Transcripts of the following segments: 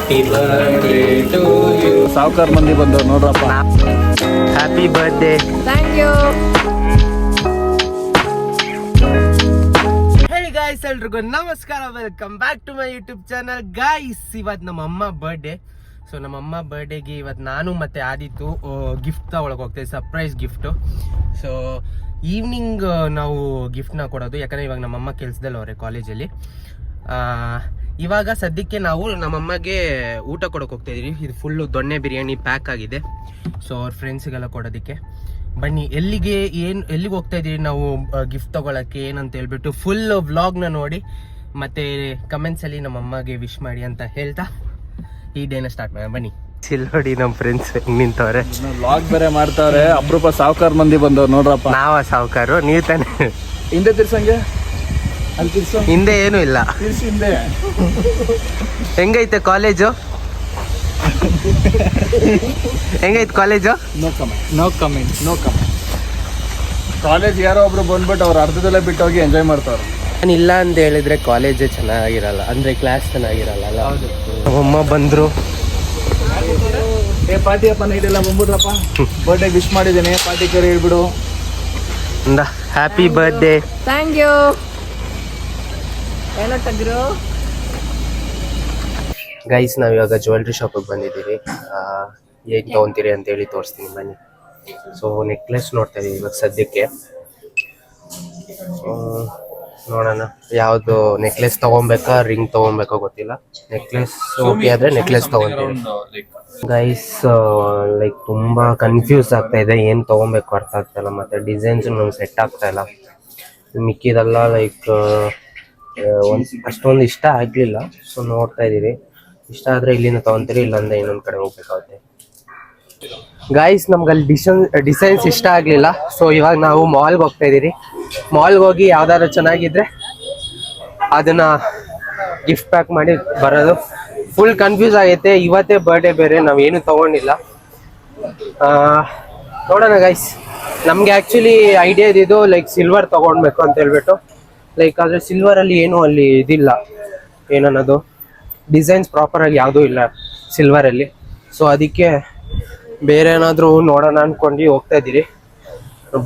Happy birthday to you. ಸಾವುಕಾರ ಮಂದಿ ಬಂದವ್ರು ನೋಡ್ರಪ್ಪ. Happy birthday. Thank you. Guys ಎಲ್ರಿಗೂ ನಮಸ್ಕಾರ, welcome back to my YouTube channel. Guys ಇವತ್ತು ನಮ್ಮ ಅಮ್ಮ ಬರ್ಡೇ. ಸೊ ನಮ್ಮ ಅಮ್ಮ ಬರ್ಡೇಗೆ ಇವತ್ತು ನಾನು ಮತ್ತು ಆದಿತ್ತು ಗಿಫ್ಟ್ ತಗೊಳಕ್ಕೆ ಹೋಗ್ತೇವೆ, ಸರ್ಪ್ರೈಸ್ ಗಿಫ್ಟು. ಸೊ ಈವ್ನಿಂಗ್ ನಾವು ಗಿಫ್ಟ್ನ ಕೊಡೋದು, ಯಾಕಂದರೆ ಇವಾಗ ನಮ್ಮಮ್ಮ ಕೆಲಸದಲ್ಲಿ ಅವರೇ ಕಾಲೇಜಲ್ಲಿ. ಇವಾಗ ಸದ್ಯಕ್ಕೆ ನಾವು ನಮ್ಮಮ್ಮಗೆ ಊಟ ಕೊಡೋಕೆ ಹೋಗ್ತಾಯಿದ್ದೀವಿ. ಇದು ಫುಲ್ಲು ದೊಣ್ಣೆ ಬಿರಿಯಾನಿ ಪ್ಯಾಕ್ ಆಗಿದೆ. ಸೊ ಅವ್ರ ಫ್ರೆಂಡ್ಸಿಗೆಲ್ಲ ಕೊಡೋದಕ್ಕೆ ಬನ್ನಿ. ಎಲ್ಲಿಗೆ ಹೋಗ್ತಾ ಇದೀವಿ ನಾವು ಗಿಫ್ಟ್ ತಗೊಳಕ್ಕೆ ಏನಂತ ಹೇಳ್ಬಿಟ್ಟು ಫುಲ್ ವ್ಲಾಗ್ನ ನೋಡಿ ಮತ್ತೆ ಕಮೆಂಟ್ಸಲ್ಲಿ ನಮ್ಮ ಅಮ್ಮಗೆ ವಿಶ್ ಮಾಡಿ ಅಂತ ಹೇಳ್ತಾ ಈ ಡೇನ ಸ್ಟಾರ್ಟ್ ಮಾಡೋಣ ಬನ್ನಿ. ಚಿಲ್ಲೋಡಿ ನಮ್ಮ ಫ್ರೆಂಡ್ಸ್ ನಿಂತವ್ರೆ, ವ್ಲಾಗ್ ಬೇರೆ ಮಾಡ್ತಾವ್ರೆ. ಅಪರೂಪ ಸಾವುಕಾರ ಮಂದಿ ಬಂದವ್ರು ನೋಡ್ರಪ್ಪ. ನಾವ ಸಾವುಕಾರು, ನೀವು ತಾನೆ. ಹಿಂದೆ ತಿರ್ಸಂಗೆ ಅಲ್ಲಿ ತಿರ್ಸೋ. ಹಿಂದೆ ಏನೂ ಇಲ್ಲ, ಹಿಂದೆ. ಹೆಂಗೈತೆ ಕಾಲೇಜು? ಹೆಂಗೈತೆ ಕಾಲೇಜು? No comment. ಕಾಲೇಜ್ ಯಾರೋ ಒಬ್ರು ಬಂದ್ಬಿಟ್ಟು ಅವ್ರು ಅರ್ಧದಲ್ಲೇ ಬಿಟ್ಟು ಹೋಗಿ ಎಂಜಾಯ್ ಮಾಡ್ತಾವ್ರು. ನಾನು ಇಲ್ಲ ಅಂತ ಹೇಳಿದ್ರೆ ಕಾಲೇಜೇ ಚೆನ್ನಾಗಿರಲ್ಲ, ಅಂದ್ರೆ ಕ್ಲಾಸ್ ಚೆನ್ನಾಗಿರಲ್ಲ ಅಲ್ಲ. ನಮ್ಮಮ್ಮ ಬಂದ್ರು. ಪಾರ್ಟಿ ಅಪ್ಪ ನೈಟ್ ಎಲ್ಲ ಬಂದ್ಬಿಟ್ರಪ್ಪ. ಬರ್ಡೇ ವಿಶ್ ಮಾಡಿದ್ದೇನೆ, ಪಾರ್ಟಿ ಕರೆ ಹೇಳ್ಬಿಡು. Happy birthday. Thank you. ಏನೋ ತಗ್ರು. ಗೈಸ್ ನಾವು ಇವಾಗ ಜ್ಯುವೆಲ್ರಿ ಶಾಪಿಗೆ ಬಂದಿದ್ದೀವಿ. ಹೇಗೆ ತೊಗೊತೀರಿ ಅಂತೇಳಿ ತೋರಿಸ್ತೀನಿ ಬನ್ನಿ. ಸೊ ನೆಕ್ಲೆಸ್ ನೋಡ್ತಾ ಇದೀವಿ ಇವಾಗ ಸದ್ಯಕ್ಕೆ. ನೋಡೋಣ ಯಾವುದು ನೆಕ್ಲೆಸ್ ತೊಗೊಬೇಕಾ ರಿಂಗ್ ತೊಗೊಬೇಕಾ ಗೊತ್ತಿಲ್ಲ. ನೆಕ್ಲೆಸ್ ಓಕೆ ಆದರೆ ನೆಕ್ಲೆಸ್ ತೊಗೊತೀವಿ. ಗೈಸ್ ಲೈಕ್ ತುಂಬ ಕನ್ಫ್ಯೂಸ್ ಆಗ್ತಾ ಇದೆ, ಏನು ತೊಗೊಬೇಕು ಅರ್ಥ ಆಗ್ತಾಯಿಲ್ಲ. ಮತ್ತು ಡಿಸೈನ್ಸು ನಮ್ಗೆ ಸೆಟ್ ಆಗ್ತಾ ಇಲ್ಲ. ಮಿಕ್ಕಿದೆಲ್ಲ ಲೈಕ್ ಅಷ್ಟೊಂದು ಇಷ್ಟ ಆಗಲಿಲ್ಲ. ಸೊ ನೋಡ್ತಾ ಇದ್ದೀವಿ, ಇಷ್ಟ ಆದರೆ ಇಲ್ಲಿಂದ ತೊಗೊತೀರಿ, ಇಲ್ಲಾಂದ್ರೆ ಇನ್ನೊಂದು ಕಡೆ ಹೋಗ್ಬೇಕಾಗುತ್ತೆ. ಗಾಯ್ಸ್ ನಮ್ಗೆ ಅಲ್ಲಿ ಡಿಸೈನ್ಸ್ ಇಷ್ಟ ಆಗಲಿಲ್ಲ. ಸೊ ಇವಾಗ ನಾವು ಮಾಲ್ಗೆ ಹೋಗ್ತಾ ಇದ್ದೀರಿ. ಮಾಲ್ಗೆ ಹೋಗಿ ಯಾವ್ದಾದ್ರು ಚೆನ್ನಾಗಿದ್ರೆ ಅದನ್ನ ಗಿಫ್ಟ್ ಪ್ಯಾಕ್ ಮಾಡಿ ಬರೋದು. ಫುಲ್ ಕನ್ಫ್ಯೂಸ್ ಆಗೈತೆ. ಇವತ್ತೇ ಬರ್ಡೇ ಬೇರೆ, ನಾವೇನು ತೊಗೊಂಡಿಲ್ಲ. ನೋಡೋಣ ಗೈಸ್. ನಮಗೆ ಆ್ಯಕ್ಚುಲಿ ಐಡಿಯಾ ಇದ್ದಿದ್ದು ಲೈಕ್ ಸಿಲ್ವರ್ ತೊಗೊಳ್ಬೇಕು ಅಂತ ಹೇಳ್ಬಿಟ್ಟು. ಲೈಕ್ ಆದರೆ ಸಿಲ್ವರಲ್ಲಿ ಏನೂ ಅಲ್ಲಿ ಇದಿಲ್ಲ, ಏನನ್ನೋದು ಡಿಸೈನ್ಸ್ ಪ್ರಾಪರಾಗಿ ಯಾವುದೂ ಇಲ್ಲ ಸಿಲ್ವರಲ್ಲಿ. ಸೊ ಅದಕ್ಕೆ ಬೇರೆ ಏನಾದರೂ ನೋಡೋಣ ಅಂದ್ಕೊಂಡು ಹೋಗ್ತಾ ಇದ್ದೀರಿ.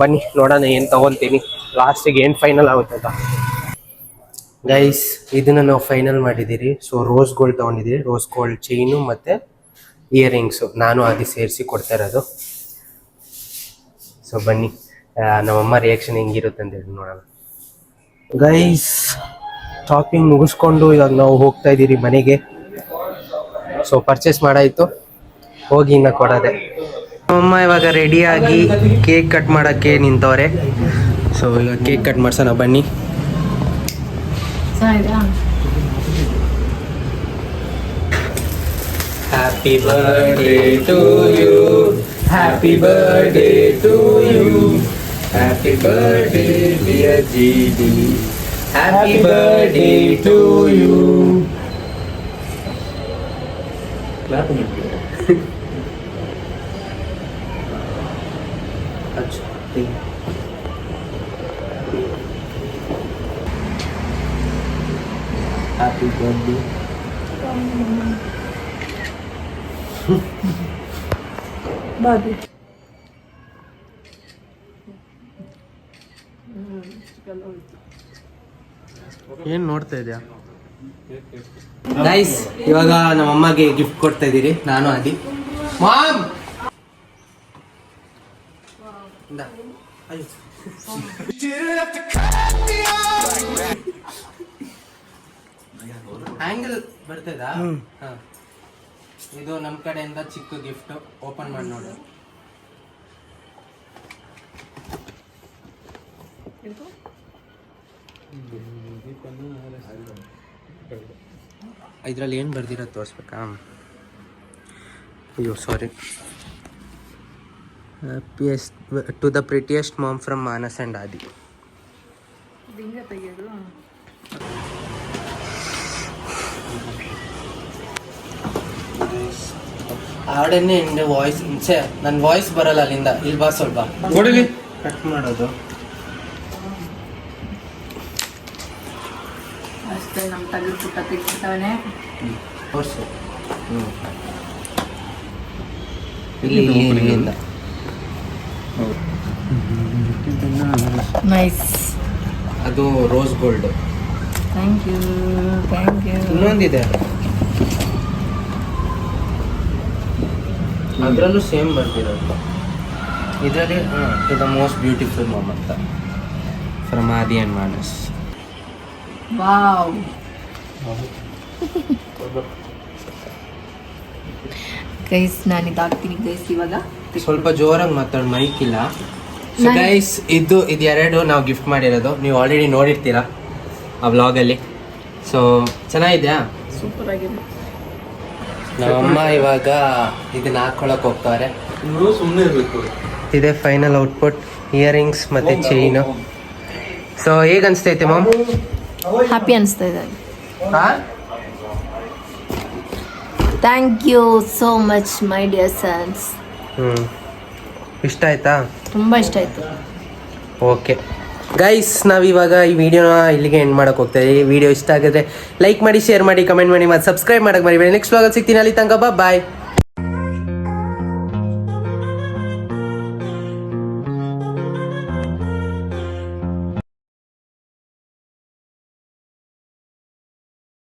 ಬನ್ನಿ ನೋಡೋಣ ಏನು ತೊಗೊತೀನಿ, ಲಾಸ್ಟಿಗೆ ಏನು ಫೈನಲ್ ಆಗುತ್ತೆ ಅಂತ. ಗೈಸ್ ಇದನ್ನು ನಾವು ಫೈನಲ್ ಮಾಡಿದ್ದೀರಿ. ಸೊ ರೋಸ್ ಗೋಲ್ಡ್ ತೊಗೊಂಡಿದ್ದೀರಿ, ರೋಸ್ ಗೋಲ್ಡ್ ಚೈನು ಮತ್ತು ಇಯರಿಂಗ್ಸು ನಾನು ಅದು ಸೇರಿಸಿ ಕೊಡ್ತಾ ಇರೋದು. ಸೊ ಬನ್ನಿ ನಮ್ಮಮ್ಮ ರಿಯಾಕ್ಷನ್ ಹೆಂಗಿರುತ್ತೆ ಅಂತೇಳಿ ನೋಡೋಣ. ಗೈಸ್ ಶಾಪಿಂಗ್ ಮುಗಿಸ್ಕೊಂಡು ಇವಾಗ ನಾವು ಹೋಗ್ತಾ ಇದ್ದೀರಿ ಮನೆಗೆ. ಸೊ ಪರ್ಚೇಸ್ ಮಾಡಾಯಿತು, ಹೋಗಿ ಇನ್ನು ಕೊಡೋದೆ. ನಮ್ಮಮ್ಮ ಇವಾಗ ರೆಡಿಯಾಗಿ ಕೇಕ್ ಕಟ್ ಮಾಡೋಕ್ಕೆ ನಿಂತವ್ರೆ. ಸೊ ಈಗ ಕೇಕ್ ಕಟ್ ಮಾಡ್ಸೋಣ ಬನ್ನಿ. Happy birthday to you, happy birthday to you, happy birthday dear GD, happy birthday to you. Happy birthday. Bobby ಏನ್ ನೋಡ್ತಾ ಇದೆಯಾ? ಗೈಸ್ ಇವಾಗ ನಮ್ಮ ಅಮ್ಮಗೆ ಗಿಫ್ಟ್ ಕೊಡ್ತಾ ಇದ್ದೀರಿ, ನಾನು ಆದಿ. ಮಾಮ್ ಹ್ಯಾಂಗಲ್ ಬರ್ತದಾ? ಇದು ನಮ್ಮ ಕಡೆಯಿಂದ ಚಿಕ್ಕ ಗಿಫ್ಟ್. ಓಪನ್ ಮಾಡಿ ನೋಡು. ಇದರಲ್ಲಿ ಏನು ಬರ್ದಿರೋದು ತೋರಿಸ್ಬೇಕಾ? ಅಯ್ಯೋ sorry. Happiest to the prettiest mom from Manas and Adi. ಹಾಡನ್ನೇ ನಿಂದು ವಾಯ್ಸ್ ನನ್ನ ವಾಯ್ಸ್ ಬರಲ್ಲ ಅಲ್ಲಿಂದ. ಇಲ್ಲಿ ಬಾ ಸ್ವಲ್ಪ ಕಟ್ ಮಾಡೋದು ಅಷ್ಟೇ. ನಮ್ಮ ತಗದು ಪುಟ್ಟ ತೆಗಿತಾವನೆ. ತೋರಿಸು. ಇಲ್ಲಿಂದ ನೈಸ್. ಅದು ರೋಸ್ ಗೋಲ್ಡ್. Thank you. ಇನ್ನೊಂದಿದೆ, ಅದರಲ್ಲೂ ಸೇಮ್ ಬರ್ತಿರೋದು. ಇದರಲ್ಲಿ to the most beautiful moment from Aadi and Manas. Wow. Guys ನಾನು ಇದಾಗ್ತೀನಿ ಗೈಸ್ ಇವಾಗ. ಸ್ವಲ್ಪ ಜೋರಾಗಿ ಮಾತಾಡು, ಮೈಕ್ ಇಲ್ಲ. ಸೊ ಗೈಸ್ ಇದು ಎರಡು ನಾವು ಗಿಫ್ಟ್ ಮಾಡಿರೋದು. ನೀವು ಆಲ್ರೆಡಿ ನೋಡಿರ್ತೀರಾ ಆ ವ್ಲಾಗಲ್ಲಿ. ಸೊ ಚೆನ್ನಾಗಿದೆಯಾ? ಸೂಪರ್ ಆಗಿದೆ. ನಮ್ಮಮ್ಮ ಇವಾಗ ಇದನ್ನ ಹಾಕೊಳಕ್ ಹೋಗ್ತಾರೆ. ಸುಮ್ಮನೆ ಇರಬೇಕು. ಇದೇ ಫೈನಲ್ ಔಟ್ಪುಟ್, ಇಯರಿಂಗ್ಸ್ ಮತ್ತೆ ಚೈನು. ಸೊ ಹೇಗೆ ಅನಿಸ್ತೈತೆ ಮಾಮ್? ಹ್ಯಾಪಿ ಅನಿಸ್ತಾ ಇದೆ. Thank you so much my dear sons. ಇಷ್ಟ ಆಯ್ತಾ? ತುಂಬ ಇಷ್ಟ ಆಯಿತು. ಓಕೆ ಗೈಸ್, ನಾವಿವಾಗ ಈ ವಿಡಿಯೋನ ಇಲ್ಲಿಗೆ ಎಂಡ್ ಮಾಡಕ್ಕೆ ಹೋಗ್ತಾ ಇದ್ದೀವಿ. ವಿಡಿಯೋ ಇಷ್ಟ ಆಗಿದ್ರೆ ಲೈಕ್ ಮಾಡಿ, ಶೇರ್ ಮಾಡಿ, ಕಮೆಂಟ್ ಮಾಡಿ, ಮತ್ತು ಸಬ್ಸ್ಕ್ರೈಬ್ ಮಾಡಕ್ಕೆ ಮರಿಬೇಡಿ. ನೆಕ್ಸ್ಟ್ ವ್ಲಾಗಲ್ಲಿ ಸಿಗ್ತೀನಿ. ಅಲ್ಲಿ ತನಕ ಬಾಯ್.